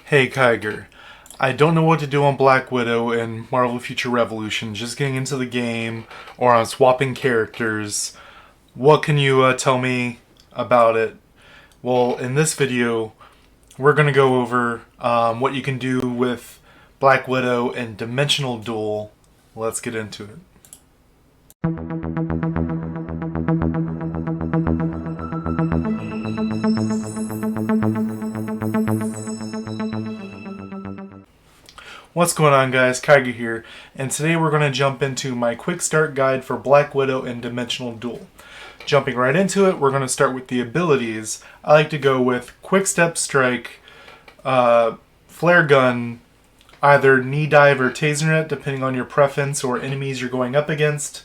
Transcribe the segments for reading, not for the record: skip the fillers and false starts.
Hey Kigerr, I don't know what to do on Black Widow and Marvel Future Revolution, just getting into the game or on swapping characters. What can you tell me about it? Well, in this video, we're going to go over what you can do with Black Widow and Dimensional Duel. Let's get into it. What's going on, guys? Kigerr here, and today we're going to jump into my quick start guide for Black Widow and Dimensional Duel. Jumping right into it, we're going to start with the abilities. I like to go with Quick Step Strike, Flare Gun, either Knee Dive or Taser Net, depending on your preference or enemies you're going up against,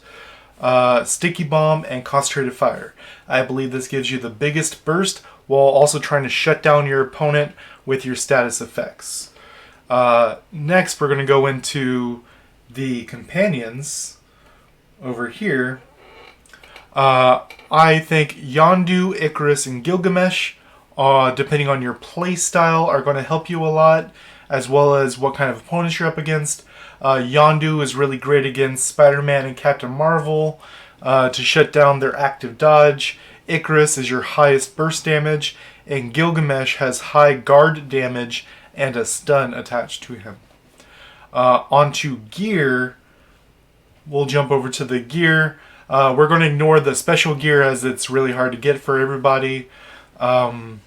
Sticky Bomb, and Concentrated Fire. I believe this gives you the biggest burst while also trying to shut down your opponent with your status effects. Next, we're going to go into the companions over here. I think Yondu, Icarus, and Gilgamesh, depending on your play style, are going to help you a lot, as well as what kind of opponents you're up against. Yondu is really great against Spider-Man and Captain Marvel to shut down their active dodge. Icarus is your highest burst damage, and Gilgamesh has high guard damage and a stun attached to him. Onto gear, we'll jump over to the gear. We're going to ignore the special gear as it's really hard to get for everybody. But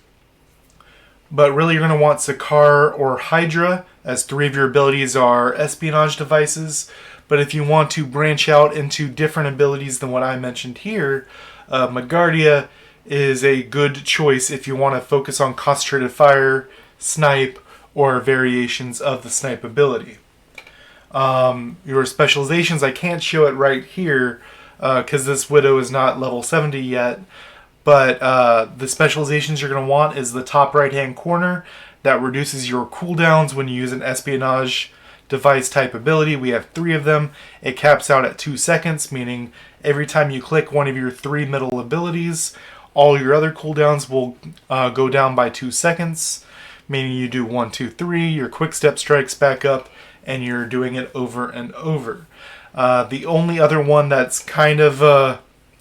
really you're going to want Sakaar or Hydra, as 3 of your abilities are espionage devices. But if you want to branch out into different abilities than what I mentioned here, Magardia is a good choice if you want to focus on concentrated fire, snipe, or variations of the snipe ability. Your specializations, I can't show it right here because this Widow is not level 70 yet, but the specializations you're going to want is the top right hand corner that reduces your cooldowns when you use an espionage device type ability. We have 3 of them. It caps out at 2 seconds, meaning every time you click one of your 3 middle abilities, all your other cooldowns will go down by 2 seconds. Meaning you do 1, 2, 3, your quick step strikes back up, and you're doing it over and over. The only other one that's kind of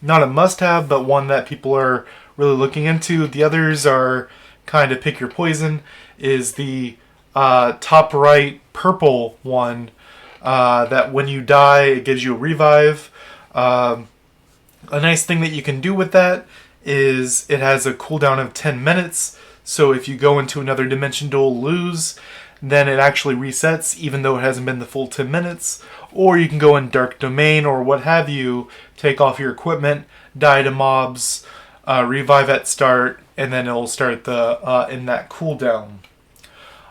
not a must-have, but one that people are really looking into, the others are kind of pick your poison, is the top right purple one that when you die, it gives you a revive. A nice thing that you can do with that is it has a cooldown of 10 minutes. So if you go into another dimension duel, lose, then it actually resets even though it hasn't been the full 10 minutes. Or you can go in Dark Domain or what have you, take off your equipment, die to mobs, revive at start, and then it'll start the in that cooldown.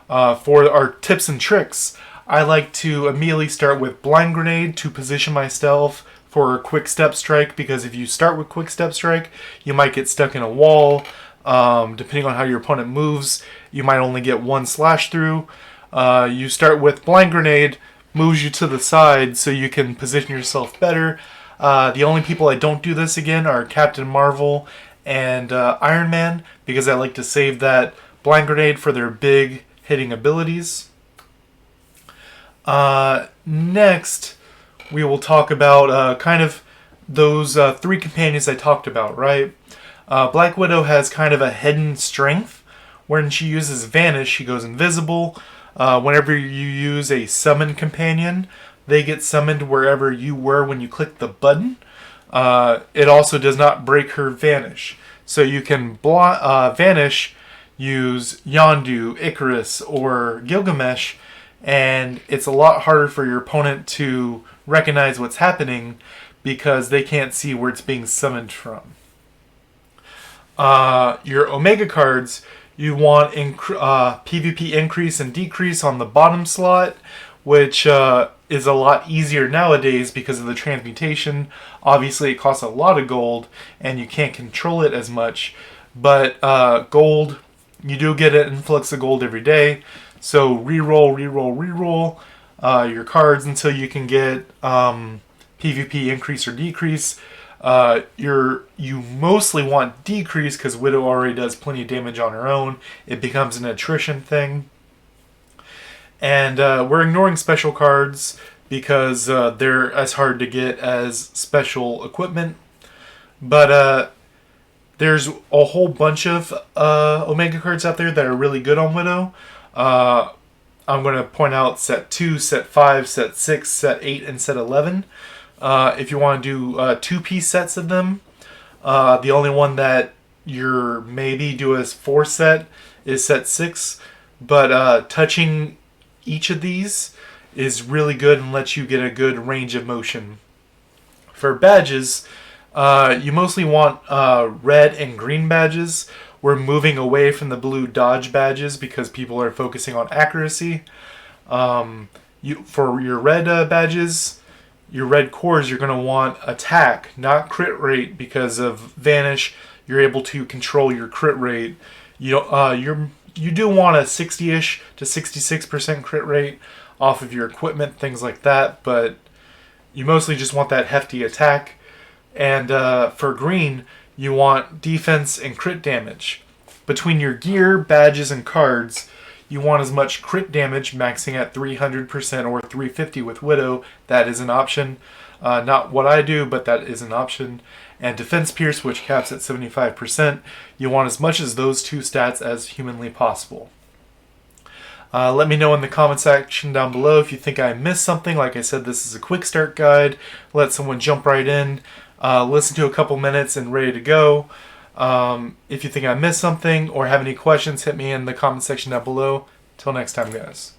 For our tips and tricks, I like to immediately start with Blind Grenade to position myself for a Quick Step Strike, because if you start with Quick Step Strike, you might get stuck in a wall. Depending on how your opponent moves, you might only get 1 slash through. You start with Blind Grenade, moves you to the side so you can position yourself better. The only people I don't do this again are Captain Marvel and Iron Man, because I like to save that Blind Grenade for their big hitting abilities. Next, we will talk about kind of those 3 companions I talked about, right? Black Widow has kind of a hidden strength. When she uses Vanish, she goes invisible. Whenever you use a summon companion, they get summoned wherever you were when you click the button. It also does not break her Vanish. So you can Vanish, use Yondu, Icarus, or Gilgamesh, and it's a lot harder for your opponent to recognize what's happening because they can't see where it's being summoned from. Your Omega cards, you want PvP increase and decrease on the bottom slot, which is a lot easier nowadays because of the transmutation. Obviously, it costs a lot of gold, and you can't control it as much. But gold, you do get an influx of gold every day. So reroll your cards until you can get PvP increase or decrease. You mostly want decrease because Widow already does plenty of damage on her own. It becomes an attrition thing. And we're ignoring special cards because they're as hard to get as special equipment. But there's a whole bunch of Omega cards out there that are really good on Widow. I'm going to point out set 2, set 5, set 6, set 8, and set 11. If you want to do two-piece sets of them, the only one that you're maybe do as 4 set is set 6. But touching each of these is really good and lets you get a good range of motion. For badges, you mostly want red and green badges. We're moving away from the blue dodge badges because people are focusing on accuracy. For your red badges, your red cores, you're going to want attack, not crit rate, because of Vanish. You're able to control your crit rate. You do want a 60-ish to 66% crit rate off of your equipment, things like that, but you mostly just want that hefty attack. And for green, you want defense and crit damage. Between your gear, badges, and cards, you want as much crit damage, maxing at 300% or 350 with Widow. That is an option. Not what I do, but that is an option. And defense pierce, which caps at 75%. You want as much as those two stats as humanly possible. Let me know in the comment section down below if you think I missed something. Like I said, this is a quick start guide. Let someone jump right in, listen to a couple minutes, and ready to go. If you think I missed something or have any questions, hit me in the comment section down below. Till next time, guys.